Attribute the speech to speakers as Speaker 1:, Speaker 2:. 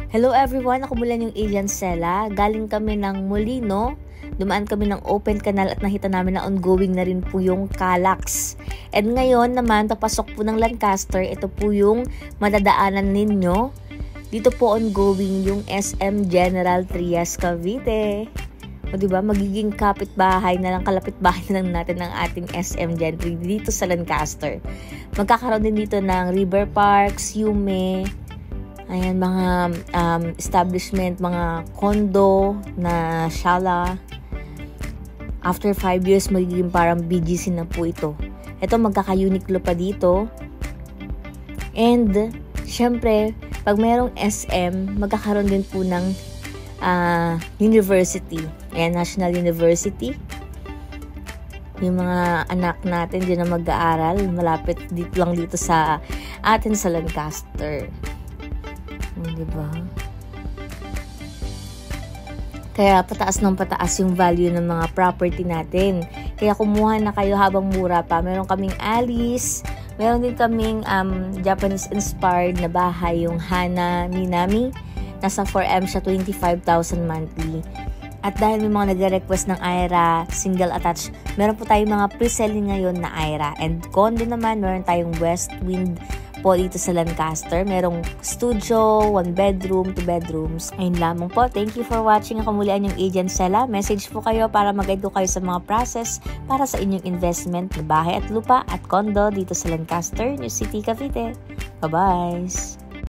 Speaker 1: Hello everyone, ako mula yung Agent Sela. Galing kami ng Molino, dumaan kami ng open canal at nakita namin na ongoing na rin po yung Calax. And ngayon naman, papasok po ng Lancaster, ito po yung madadaanan ninyo. Dito po ongoing yung SM General Trias Cavite. O diba, magiging kapitbahay na lang, kalapitbahay na lang natin ng ating SM Gen 3 dito sa Lancaster. Magkakaroon din dito ng River Parks, Yume, ayan, mga establishment, mga condo na shala. After 5 years, magiging parang BGC na po ito. Ito, magkaka-Uniqlo pa dito. And, syempre, pag mayroong SM, magkakaroon din po ng university. Ayan, National University. Yung mga anak natin dyan na mag-aaral, malapit dito lang dito sa atin sa Lancaster. Diba? Kaya pataas ng pataas yung value ng mga property natin. Kaya kumuha na kayo habang mura pa. Meron kaming Alice, meron din kaming Japanese-inspired na bahay, yung Hana Minami. Nasa 4M siya, 25,000 monthly. At dahil may mga nagre-request ng Aira, single attached, meron po tayong mga pre-selling ngayon na Aira. And condo naman, meron tayong Westwind po dito sa Lancaster. Merong studio, 1 bedroom, 2 bedrooms. Ayun lamang po. Thank you for watching. Ako muli ang yung Agent Sela. Message po kayo para mag-guide ko kayo sa mga process para sa inyong investment na bahay at lupa at condo dito sa Lancaster, New City, Cavite. Bye-bye!